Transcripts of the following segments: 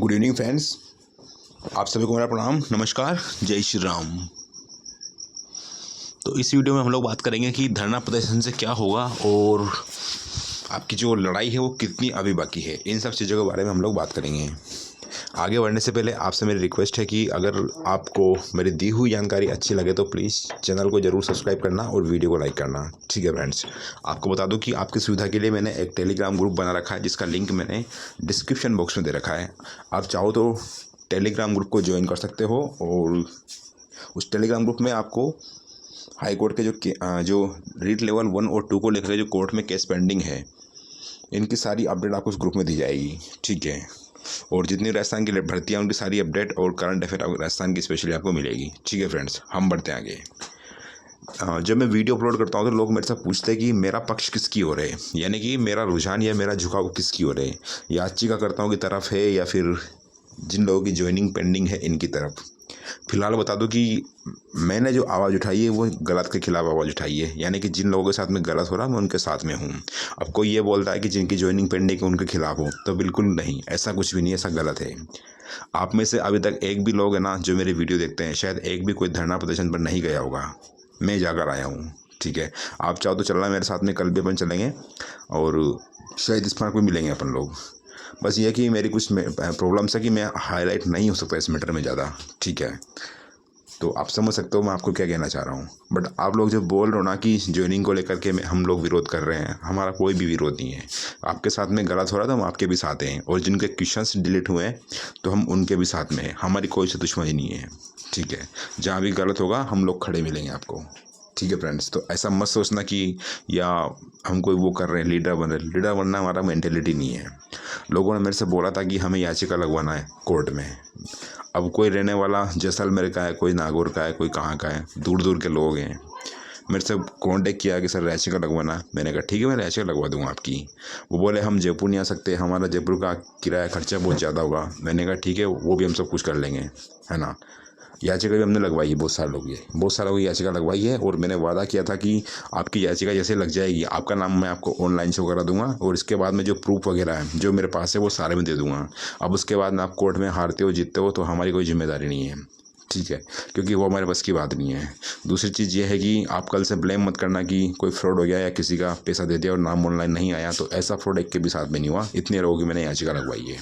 Good evening friends, आप सभी को मेरा प्रणाम, नमस्कार, जय श्री राम। तो इस वीडियो में हम लोग बात करेंगे कि धरना प्रदर्शन से क्या होगा और आपकी जो लड़ाई है वो कितनी अभी बाकी है। इन सब चीज़ों के बारे में हम लोग बात करेंगे। आगे बढ़ने से पहले आपसे मेरी रिक्वेस्ट है कि अगर आपको मेरी दी हुई जानकारी अच्छी लगे तो प्लीज़ चैनल को ज़रूर सब्सक्राइब करना और वीडियो को लाइक करना। ठीक है फ्रेंड्स, आपको बता दूं कि आपकी सुविधा के लिए मैंने एक टेलीग्राम ग्रुप बना रखा है जिसका लिंक मैंने डिस्क्रिप्शन बॉक्स में दे रखा है। आप चाहो तो टेलीग्राम ग्रुप को ज्वाइन कर सकते हो और उस टेलीग्राम ग्रुप में आपको हाई कोर्ट के जो रीट लेवल 1 और 2 को लेकर जो कोर्ट में केस पेंडिंग है, इनकी सारी अपडेट आपको उस ग्रुप में दी जाएगी। ठीक है, और जितनी राजस्थान की भर्तियाँ उनकी सारी अपडेट और करंट अफेयर राजस्थान की स्पेशली आपको मिलेगी। ठीक है फ्रेंड्स, हम बढ़ते हैं आगे। जब मैं वीडियो अपलोड करता हूँ तो लोग मेरे से पूछते हैं कि मेरा पक्ष किसकी ओर है, यानी कि मेरा रुझान या मेरा झुकाव किसकी ओर है, याचिकाकर्ताओं की तरफ है या फिर जिन लोगों की ज्वाइनिंग पेंडिंग है इनकी तरफ। फिलहाल बता दूं कि मैंने जो आवाज़ उठाई है वो गलत के खिलाफ आवाज़ उठाई है, यानी कि जिन लोगों के साथ में गलत हो रहा है मैं उनके साथ में हूँ। अब कोई ये बोलता है कि जिनकी ज्वाइनिंग पेंडिंग है उनके खिलाफ हो, तो बिल्कुल नहीं, ऐसा कुछ भी नहीं, ऐसा गलत है। आप में से अभी तक एक भी लोग है ना जो मेरी वीडियो देखते हैं, शायद एक भी कोई धरना प्रदर्शन पर नहीं गया होगा, मैं जाकर आया हूँ। ठीक है, आप चाहो तो चलना मेरे साथ में, कल भी अपन चलेंगे और शायद इस पर कोई मिलेंगे अपन लोग। बस ये कि मेरी कुछ प्रॉब्लम्स है कि मैं हाईलाइट नहीं हो सकता इस मैटर में ज़्यादा। ठीक है, तो आप समझ सकते हो मैं आपको क्या कहना चाह रहा हूँ। बट आप लोग जो बोल रहे हो ना कि ज्वाइनिंग को लेकर के हम लोग विरोध कर रहे हैं, हमारा कोई भी विरोध नहीं है। आपके साथ में गलत हो रहा है तो हम आपके भी साथ हैं, और जिनके क्वेश्चंस डिलीट हुए हैं तो हम उनके भी साथ में हैं। हमारी कोई से दुश्मनी नहीं है। ठीक है, जहाँ भी गलत होगा हम लोग खड़े मिलेंगे आपको। ठीक है फ्रेंड्स, तो ऐसा मत सोचना कि या हम कोई वो कर रहे हैं, लीडर बन रहे। लीडर बनना हमारा मेंटेलिटी नहीं है। लोगों ने मेरे से बोला था कि हमें याचिका लगवाना है कोर्ट में। अब कोई रहने वाला जैसलमेर का है, कोई नागौर का है, कोई कहाँ का है, दूर दूर के लोग हैं। मेरे से कॉन्टेक्ट किया कि सर याचिका लगवाना। मैंने कहा ठीक है, मैं याचिका लगवा दूँगा आपकी। वो बोले हम जयपुर नहीं आ सकते, हमारा जयपुर का किराया खर्चा बहुत ज़्यादा होगा। मैंने कहा ठीक है, वो भी हम सब कुछ कर लेंगे, है ना। याचिका भी हमने लगवाई है, बहुत सालों की याचिका लगवाई है, और मैंने वादा किया था कि आपकी याचिका जैसे लग जाएगी आपका नाम मैं आपको ऑनलाइन शो करा दूंगा, और इसके बाद में जो प्रूफ वगैरह है जो मेरे पास है वो सारे में दे दूंगा। अब उसके बाद में आप कोर्ट में हारते हो जीतते हो तो हमारी कोई जिम्मेदारी नहीं है। ठीक है, क्योंकि वो हमारे बस की बात नहीं है। दूसरी चीज़ ये है कि आप कल से ब्लेम मत करना कि कोई फ्रॉड हो गया या किसी का पैसा दे दिया और नाम ऑनलाइन नहीं आया, तो ऐसा फ्रॉड एक के भी साथ में नहीं हुआ। इतने लोगों की मैंने याचिका लगवाई है।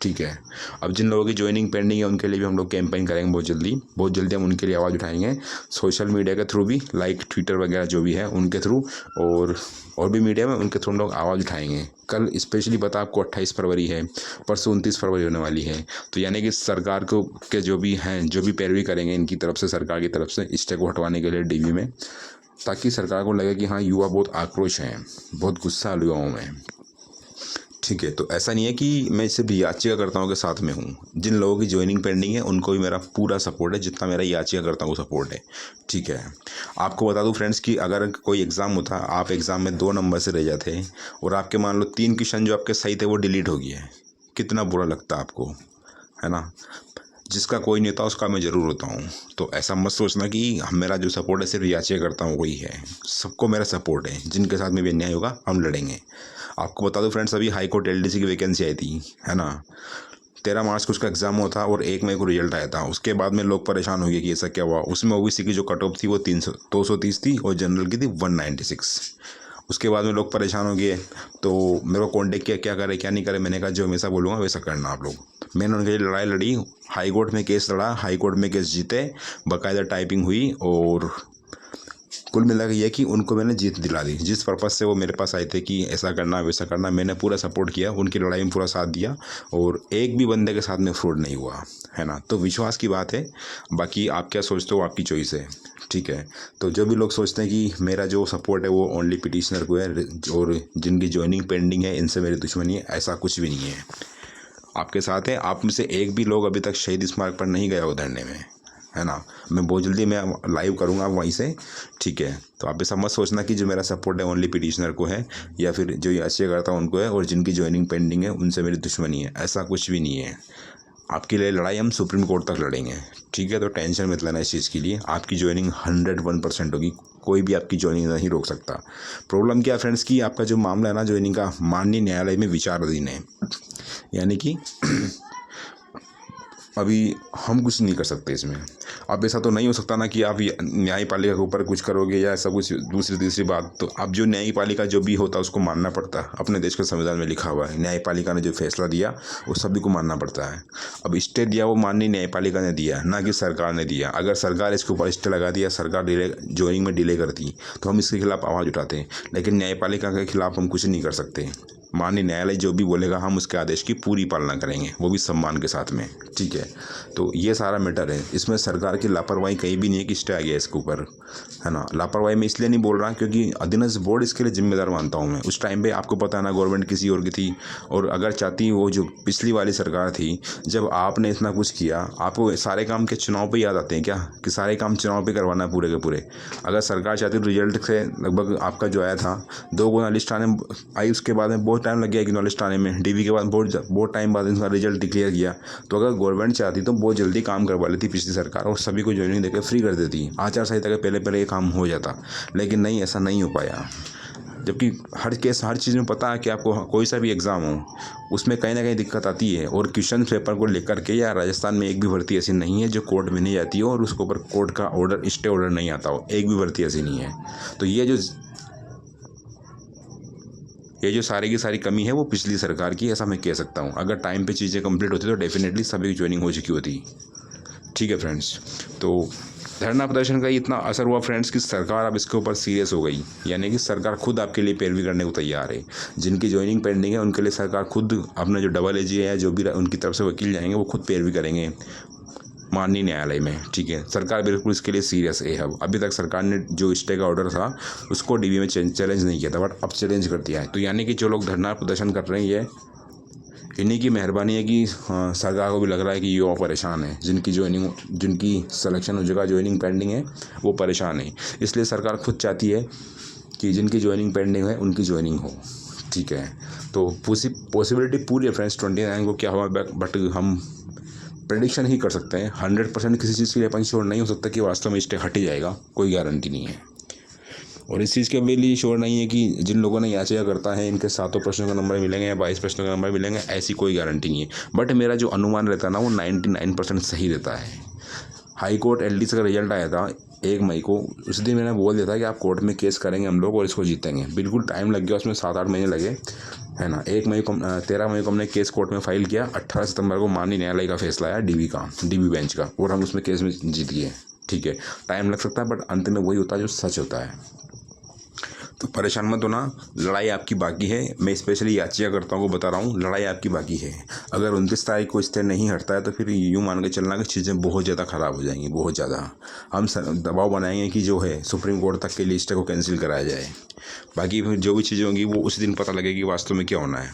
ठीक है, अब जिन लोगों की ज्वाइनिंग पेंडिंग है उनके लिए भी हम लोग कैंपेन करेंगे बहुत जल्दी हम उनके लिए आवाज़ उठाएंगे, सोशल मीडिया के थ्रू भी, लाइक ट्विटर वगैरह जो भी है उनके थ्रू, और भी मीडिया में उनके थ्रू हम लोग आवाज़ उठाएंगे। कल स्पेशली पता आपको 28 फरवरी है, परसों 29 फरवरी होने वाली है। तो यानी कि सरकार को के जो भी हैं, जो भी पैरवी करेंगे इनकी तरफ से, सरकार की तरफ से स्टे को हटवाने के लिए डीवी में, ताकि सरकार को लगे कि हाँ युवा बहुत आक्रोश हैं, बहुत गुस्सा युवाओं में। ठीक है, तो ऐसा नहीं है कि मैं सिर्फ याचिकाकर्ताओं के साथ में हूँ। जिन लोगों की ज्वाइनिंग पेंडिंग है उनको भी मेरा पूरा सपोर्ट है, जितना मेरा याचिकाकर्ताओं को सपोर्ट है। ठीक है, आपको बता दूं फ्रेंड्स कि अगर कोई एग्ज़ाम होता, आप एग्ज़ाम में 2 नंबर से रह जाते और आपके मान लो 3 क्वेश्चन जो आपके सही थे वो डिलीट हो गए, कितना बुरा लगता आपको, है ना। जिसका कोई नहीं होता उसका मैं ज़रूर होता हूँ। तो ऐसा मत सोचना कि मेरा जो सपोर्ट है सिर्फ याचिकाकर्ताओं को ही है, सबको मेरा सपोर्ट है। जिनके साथ में भी अन्याय होगा हम लड़ेंगे। आपको बता दो फ्रेंड्स, अभी हाई कोर्ट एलडीसी की वैकेंसी आई थी, है ना। 13 मार्च को उसका एग्जाम हुआ था और 1 मई को रिजल्ट आया था। उसके बाद में लोग परेशान हो गए कि ऐसा क्या हुआ। उसमें ओबीसी की जो कट ऑफ थी वो 230 थी और जनरल की थी 196। उसके बाद में लोग परेशान हो गए तो मेरे को कॉन्टेक्ट किया, क्या करे क्या नहीं करे। मैंने कहा जो हमेशा बोलूँगा वैसा करना आप लोग। मैंने उनके लिए लड़ाई लड़ी, हाई कोर्ट में केस लड़ा, हाई कोर्ट में केस जीते, बाकायदा टाइपिंग हुई, और कुल मिला के ये कि उनको मैंने जीत दिला दी। जिस पर्पज़ से वो मेरे पास आए थे कि ऐसा करना वैसा करना, मैंने पूरा सपोर्ट किया, उनकी लड़ाई में पूरा साथ दिया, और एक भी बंदे के साथ में फ्रॉड नहीं हुआ, है ना। तो विश्वास की बात है, बाकी आप क्या सोचते हो आपकी चॉइस है। ठीक है, तो जो भी लोग सोचते हैं कि मेरा जो सपोर्ट है वो ओनली पिटिशनर को है और जिनकी ज्वाइनिंग पेंडिंग है इनसे मेरी दुश्मनी है, ऐसा कुछ भी नहीं है। आपके साथ है। आप में से एक भी लोग अभी तक शहीद स्मारक पर नहीं गया हो धरने में, है ना। मैं बहुत जल्दी मैं लाइव करूँगा वहीं से। ठीक है, तो आप ऐसा मत सोचना कि जो मेरा सपोर्ट है ओनली पिटिशनर को है या फिर जो याचिका करता हूँ उनको है, और जिनकी ज्वाइनिंग पेंडिंग है उनसे मेरी दुश्मनी है, ऐसा कुछ भी नहीं है। आपके लिए लड़ाई हम सुप्रीम कोर्ट तक लड़ेंगे। ठीक है, तो टेंशन मत लेना इस चीज़ के लिए। आपकी ज्वाइनिंग 101% होगी, कोई भी आपकी ज्वाइनिंग नहीं रोक सकता। प्रॉब्लम क्या फ्रेंड्स की आपका जो मामला है ना ज्वाइनिंग का, माननीय न्यायालय में विचाराधीन है, यानी कि अभी हम कुछ नहीं कर सकते इसमें। अब ऐसा तो नहीं हो सकता ना कि आप न्यायपालिका के ऊपर कुछ करोगे या ऐसा कुछ दूसरी तीसरी बात। तो अब जो न्यायपालिका जो भी होता है उसको मानना पड़ता है। अपने देश के संविधान में लिखा हुआ है न्यायपालिका ने जो फैसला दिया वो सभी को मानना पड़ता है। अब स्टे दिया वो माननीय न्यायपालिका ने दिया, ना कि सरकार ने दिया। अगर सरकार इसके ऊपर स्टे लगा दिया, सरकार ज्वाइनिंग में डिले करती तो हम इसके खिलाफ आवाज़ उठाते हैं, लेकिन न्यायपालिका के खिलाफ हम कुछ नहीं कर सकते। माननीय न्यायालय जो भी बोलेगा हम उसके आदेश की पूरी पालना करेंगे, वो भी सम्मान के साथ में। ठीक है, तो ये सारा मैटर है। इसमें सरकार की लापरवाही कहीं भी नहीं है कि स्टे आ गया इसके ऊपर, है ना। लापरवाही मैं इसलिए नहीं बोल रहा क्योंकि अधीनस्थ बोर्ड इसके लिए जिम्मेदार मानता हूँ मैं। उस टाइम पे आपको पता है ना, गवर्नमेंट किसी और की थी, और अगर चाहती वो जो पिछली वाली सरकार थी, जब आपने इतना कुछ किया, आपको सारे काम के चुनाव पर याद आते हैं क्या कि सारे काम चुनाव पर करवाना है पूरे के पूरे। अगर सरकार चाहती रिजल्ट से लगभग आपका जो आया था 2 गुना लिस्ट आने आई, उसके बाद में बहुत टाइम लग गया कि लिस्ट आने में। डीवी के बाद बहुत टाइम बाद इनका रिजल्ट डिक्लेयर किया। तो अगर गवर्नमेंट चाहती तो बहुत जल्दी काम करवा लेती पिछली सरकार, और सभी को ज्वाइनिंग देकर फ्री कर देती। आचार संहिता के पहले ये काम हो जाता, लेकिन नहीं, ऐसा नहीं हो पाया। जबकि हर चीज़ में पता है कि आपको कोई सा भी एग्ज़ाम हो उसमें कहीं ना कहीं दिक्कत आती है। और क्वेश्चन पेपर को लेकर के या राजस्थान में एक भी भर्ती ऐसी नहीं है जो कोर्ट में नहीं जाती हो और उसके ऊपर कोर्ट का ऑर्डर, स्टे ऑर्डर नहीं आता हो। एक भी भर्ती ऐसी नहीं है। तो ये जो सारी की सारी कमी है वो पिछली सरकार की, ऐसा मैं कह सकता हूँ। अगर टाइम पे चीज़ें कंप्लीट होती तो डेफिनेटली सभी की ज्वाइनिंग हो चुकी होती। ठीक है फ्रेंड्स, तो धरना प्रदर्शन का इतना असर हुआ फ्रेंड्स कि सरकार अब इसके ऊपर सीरियस हो गई। यानी कि सरकार खुद आपके लिए पैरवी करने को तैयार है। जिनकी ज्वाइनिंग पेंडिंग है उनके लिए सरकार खुद अपना जो डबल एजी है, जो भी उनकी तरफ से वकील जाएंगे वो खुद पैरवी करेंगे माननीय न्यायालय में। ठीक है, सरकार बिल्कुल इसके लिए सीरियस है। अब अभी तक सरकार ने जो स्टे का ऑर्डर था उसको डीवी में चैलेंज नहीं किया था, बट अब चैलेंज कर दिया है। तो यानी कि जो लोग धरना प्रदर्शन कर रहे हैं ये इन्हीं की मेहरबानी है कि सरकार को भी लग रहा है कि युवा परेशान है, जिनकी सिलेक्शन हो जगह ज्वाइनिंग पेंडिंग है वो परेशान है। इसलिए सरकार खुद चाहती है कि जिनकी ज्वाइनिंग पेंडिंग है उनकी ज्वाइनिंग हो। ठीक है, तो पॉसिबिलिटी पूरी है फ्रेंड्स 29 को क्या हुआ, बट हम प्रेडिक्शन ही कर सकते हैं। 100% किसी चीज़ के लिए अपन श्योर नहीं हो सकता कि वास्तव में स्टे हट ही जाएगा, कोई गारंटी नहीं है। और इस चीज़ के भी श्योर नहीं है कि जिन लोगों ने याचिका करता है इनके 7 प्रश्नों का नंबर मिलेंगे या 22 प्रश्नों का नंबर मिलेंगे, ऐसी कोई गारंटी नहीं है। बट मेरा जो अनुमान रहता है ना वो 99% सही रहता है। हाई कोर्ट एलडीसी का रिजल्ट आया था 1 मई को, उस दिन मैंने बोल दिया था कि आप कोर्ट में केस करेंगे हम लोग और इसको जीतेंगे। बिल्कुल टाइम लग गया उसमें, 7-8 महीने लगे, है ना। 13 मई को हमने केस कोर्ट में फाइल किया। 18 सितंबर को माननीय न्यायालय का फैसला आया डीबी बेंच का, और हम उसमें केस में जीत गए। ठीक है, टाइम लग सकता है बट अंत में वही होता है जो सच होता है। तो परेशान मत होना, लड़ाई आपकी बाकी है। मैं स्पेशली याचिकाकर्ताओं को बता रहा हूँ, लड़ाई आपकी बाकी है। अगर 29 तारीख को स्टे नहीं हटता है तो फिर यूँ मान के चलना कि चीज़ें बहुत ज़्यादा ख़राब हो जाएंगी, बहुत ज़्यादा। हम दबाव बनाएंगे कि जो है सुप्रीम कोर्ट तक के लिए स्टे को कैंसिल कराया जाए। बाकी फिर जो भी चीज़ें होंगी वो उसी दिन पता लगेगी वास्तव में क्या होना है।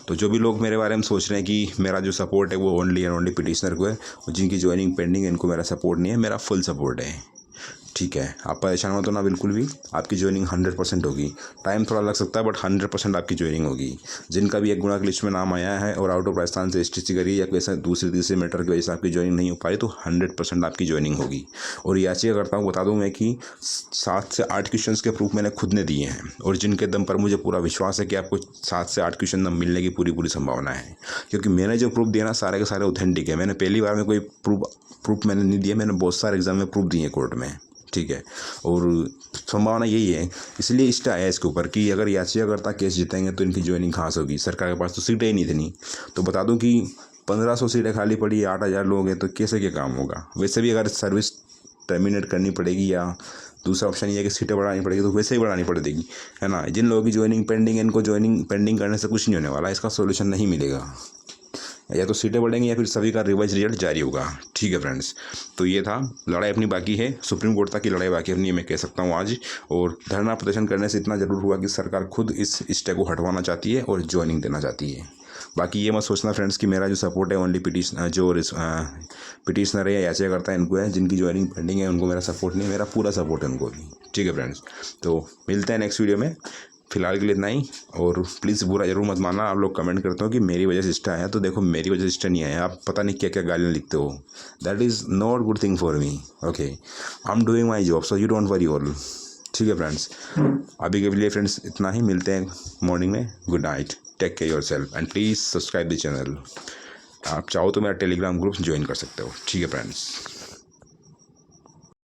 तो जो भी लोग मेरे बारे में सोच रहे हैं कि मेरा जो सपोर्ट है वो ओनली एंड ओनली पिटिशनर को है, और जिनकी ज्वाइनिंग पेंडिंग है इनको मेरा सपोर्ट नहीं है, मेरा फुल सपोर्ट है। ठीक है, आप परेशान मत होना बिल्कुल भी, आपकी ज्वाइनिंग 100% होगी। टाइम थोड़ा लग सकता है बट 100% आपकी ज्वाइनिंग होगी। जिनका भी 1 गुना की लिस्ट में नाम आया है और आउट ऑफ राजस्थान से एसटीसी करी या कोई दूसरे तीसरे मैटर की वजह से आपकी ज्वाइनिंग नहीं हो पाई तो 100% आपकी ज्वाइनिंग होगी। और याचिका करता हूँ, बता दूँ मैं कि 7 से 8 क्वेश्चन के प्रूफ मैंने खुद ने दिए हैं, और जिनके दम पर मुझे पूरा विश्वास है कि आपको 7 से 8 क्वेश्चन मिलने की पूरी संभावना है। क्योंकि मैंने जो प्रूफ दिया ना सारे के सारे ऑथेंटिक है। मैंने पहली बार में कोई प्रूफ मैंने नहीं दिया, मैंने बहुत सारे एग्जाम में प्रूफ दिए कोर्ट में। ठीक है, और संभावना यही है, इसलिए स्टे आया इसके ऊपर कि अगर याचिकाकर्ता केस जीतेंगे तो इनकी ज्वाइनिंग कहाँ से होगी। सरकार के पास तो सीटें ही नहीं थी। तो बता दूं कि 1500 सीटें खाली पड़ी, 8000 लोग हैं, तो कैसे क्या काम होगा। वैसे भी अगर सर्विस टर्मिनेट करनी पड़ेगी या दूसरा ऑप्शन ये है कि सीटें बढ़ानी पड़ेगी तो वैसे ही बढ़ानी पड़ेगी, है ना। जिन लोगों की ज्वाइनिंग पेंडिंग है इनको ज्वाइनिंग पेंडिंग करने से कुछ नहीं होने वाला, इसका सोल्यूशन नहीं मिलेगा। या तो सीटें बढ़ेंगी या फिर सभी का रिवाइज रिजल्ट जारी होगा। ठीक है फ्रेंड्स, तो ये था, लड़ाई अपनी बाकी है, सुप्रीम कोर्ट तक की लड़ाई बाकी अपनी, मैं कह सकता हूँ आज। और धरना प्रदर्शन करने से इतना ज़रूर हुआ कि सरकार खुद इस स्टे को हटवाना चाहती है और ज्वाइनिंग देना चाहती है। बाकी ये मत सोचना फ्रेंड्स कि मेरा जो सपोर्ट है ओनली पिटिशनर है या याचिकाकर्ता है इनको है, जिनकी ज्वाइनिंग पेंडिंग है उनको मेरा सपोर्ट नहीं, मेरा पूरा सपोर्ट है उनको भी। ठीक है फ्रेंड्स, तो मिलते हैं नेक्स्ट वीडियो में। फिलहाल के लिए इतना ही, और प्लीज़ बुरा जरूर मत मानना। आप लोग कमेंट करते हो कि मेरी वजह से स्टे आया, तो देखो मेरी वजह से स्टे नहीं आया, आप पता नहीं क्या क्या गालियाँ लिखते हो। That is not good thing for me. Okay, I am doing my job, so you don't worry all. ठीक है फ्रेंड्स, अभी के लिए फ्रेंड्स इतना ही, मिलते हैं मॉर्निंग में। Good night, take care yourself and please subscribe the channel. आप चाहो तो मेरा टेलीग्राम ग्रुप ज्वाइन कर सकते हो। ठीक है फ्रेंड्स।